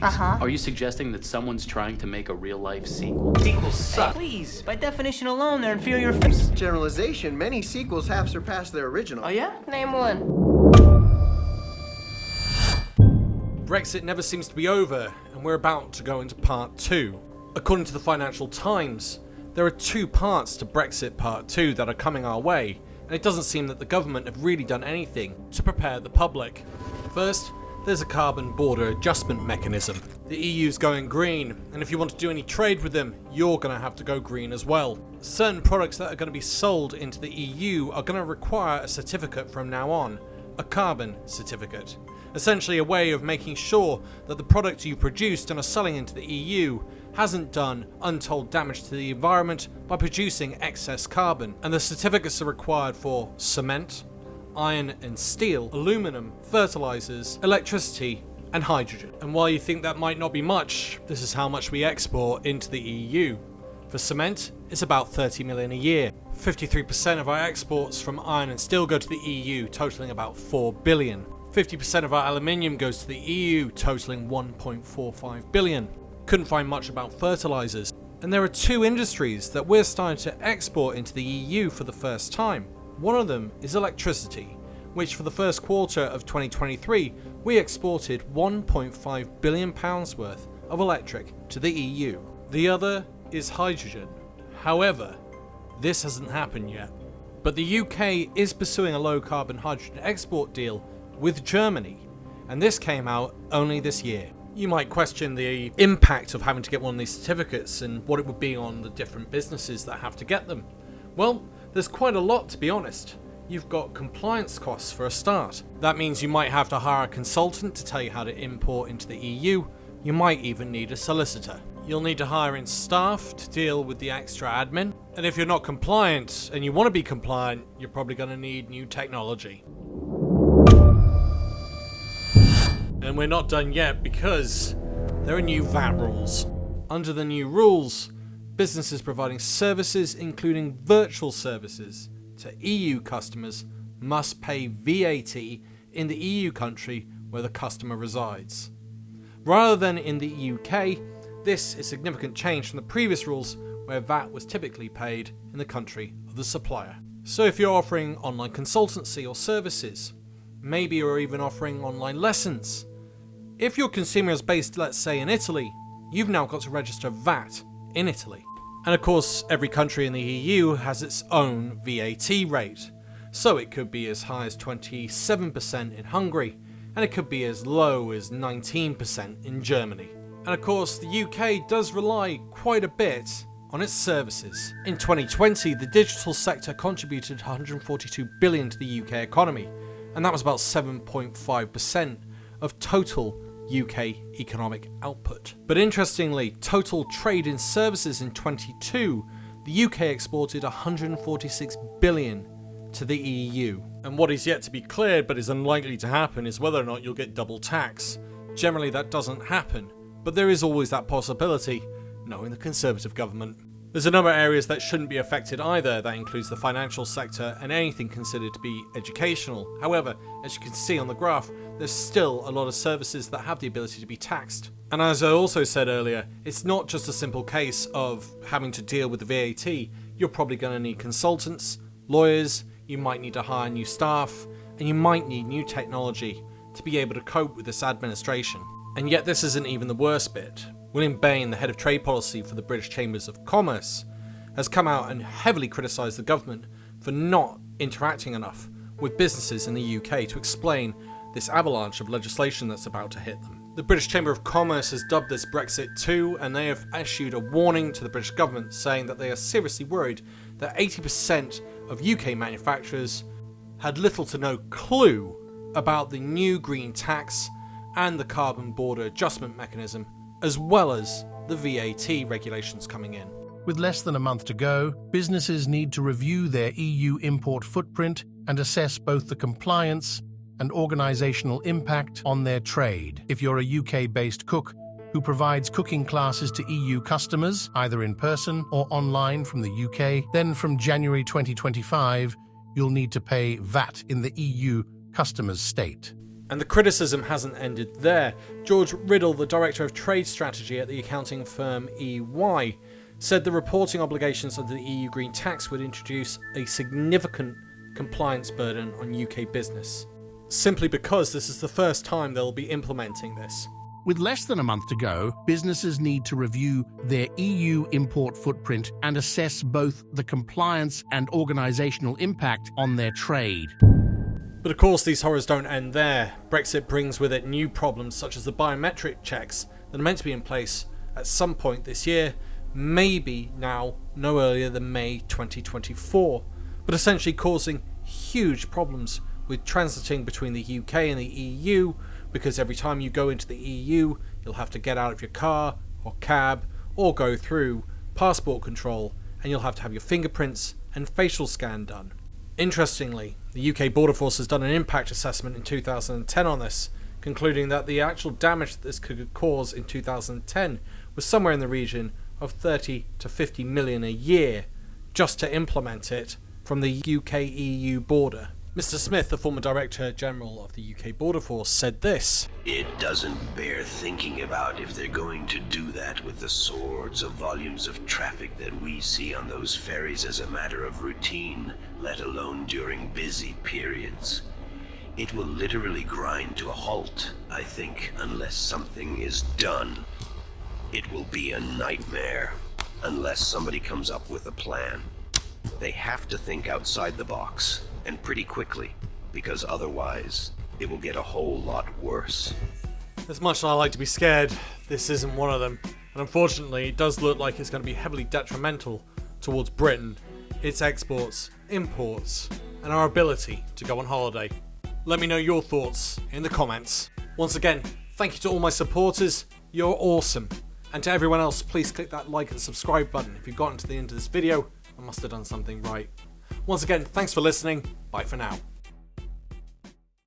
Uh-huh. Are you suggesting that someone's trying to make a real-life sequel? Sequels suck. Please, by definition alone, they're inferior films. Generalization, many sequels have surpassed their original. Oh yeah? Name one. Brexit never seems to be over, and we're about to go into part 2. According to the Financial Times, there are 2 parts to Brexit Part 2 that are coming our way, and it doesn't seem that the government have really done anything to prepare the public. First, there's a carbon border adjustment mechanism. The EU's going green, and if you want to do any trade with them, you're going to have to go green as well. Certain products that are going to be sold into the EU are going to require a certificate from now on, a carbon certificate. Essentially a way of making sure that the product you produced and are selling into the EU hasn't done untold damage to the environment by producing excess carbon. And the certificates are required for cement, iron and steel, aluminum, fertilizers, electricity and hydrogen. And while you think that might not be much, this is how much we export into the EU. For cement, it's about 30 million a year. 53% of our exports from iron and steel go to the EU, totaling about 4 billion. 50% of our aluminium goes to the EU, totaling 1.45 billion. Couldn't find much about fertilizers. And there are 2 industries that we're starting to export into the EU for the first time. One of them is electricity, which for the first quarter of 2023, we exported £1.5 billion worth of electric to the EU. The other is hydrogen. However, this hasn't happened yet. But the UK is pursuing a low carbon hydrogen export deal with Germany, and this came out only this year. You might question the impact of having to get one of these certificates and what it would be on the different businesses that have to get them. Well, there's quite a lot, to be honest. You've got compliance costs for a start. That means you might have to hire a consultant to tell you how to import into the EU. You might even need a solicitor. You'll need to hire in staff to deal with the extra admin. And if you're not compliant and you want to be compliant, you're probably going to need new technology. And we're not done yet because there are new VAT rules. Under the new rules, businesses providing services, including virtual services, to EU customers must pay VAT in the EU country where the customer resides. Rather than in the UK, this is a significant change from the previous rules where VAT was typically paid in the country of the supplier. So if you're offering online consultancy or services, maybe you're even offering online lessons. If your consumer is based, let's say, in Italy, you've now got to register VAT in Italy. And of course, every country in the EU has its own VAT rate. So it could be as high as 27% in Hungary, and it could be as low as 19% in Germany. And of course, the UK does rely quite a bit on its services. In 2020, the digital sector contributed 142 billion to the UK economy, and that was about 7.5% of total UK economic output. But interestingly, total trade in services in 22, the UK exported 146 billion to the EU. And what is yet to be cleared but is unlikely to happen is whether or not you'll get double tax. Generally that doesn't happen, but there is always that possibility, knowing the Conservative government. There's a number of areas that shouldn't be affected either. That includes the financial sector and anything considered to be educational. However, as you can see on the graph, there's still a lot of services that have the ability to be taxed. And as I also said earlier, it's not just a simple case of having to deal with the VAT. You're probably going to need consultants, lawyers, you might need to hire new staff, and you might need new technology to be able to cope with this administration. And yet this isn't even the worst bit. William Bain, the head of trade policy for the British Chambers of Commerce, has come out and heavily criticised the government for not interacting enough with businesses in the UK to explain this avalanche of legislation that's about to hit them. The British Chamber of Commerce has dubbed this Brexit 2, and they have issued a warning to the British government saying that they are seriously worried that 80% of UK manufacturers had little to no clue about the new green tax and the carbon border adjustment mechanism, as well as the VAT regulations coming in. With less than a month to go, businesses need to review their EU import footprint and assess both the compliance and organisational impact on their trade. If you're a UK-based cook who provides cooking classes to EU customers, either in person or online from the UK, then from January 2025, you'll need to pay VAT in the EU customer's state. And the criticism hasn't ended there. George Riddle, the Director of Trade Strategy at the accounting firm EY, said the reporting obligations under the EU Green Tax would introduce a significant compliance burden on UK business, simply because this is the first time they'll be implementing this. With less than a month to go, businesses need to review their EU import footprint and assess both the compliance and organisational impact on their trade. But of course, these horrors don't end there. Brexit brings with it new problems such as the biometric checks that are meant to be in place at some point this year, maybe now no earlier than May 2024, but essentially causing huge problems with transiting between the UK and the EU, because every time you go into the EU, you'll have to get out of your car or cab or go through passport control, and you'll have to have your fingerprints and facial scan done. Interestingly, the UK Border Force has done an impact assessment in 2010 on this, concluding that the actual damage that this could cause in 2010 was somewhere in the region of 30 to 50 million a year just to implement it from the UK-EU border. Mr. Smith, the former Director General of the UK Border Force, said this: "It doesn't bear thinking about if they're going to do that with the sorts of volumes of traffic that we see on those ferries as a matter of routine, let alone during busy periods. It will literally grind to a halt, I think, unless something is done. It will be a nightmare, unless somebody comes up with a plan. They have to think outside the box, and pretty quickly, because otherwise it will get a whole lot worse." As much as I like to be scared, this isn't one of them. And unfortunately, it does look like it's going to be heavily detrimental towards Britain, its exports, imports, and our ability to go on holiday. Let me know your thoughts in the comments. Once again, thank you to all my supporters. You're awesome. And to everyone else, please click that like and subscribe button. If you've gotten to the end of this video, I must have done something right. Once again, thanks for listening. Bye for now.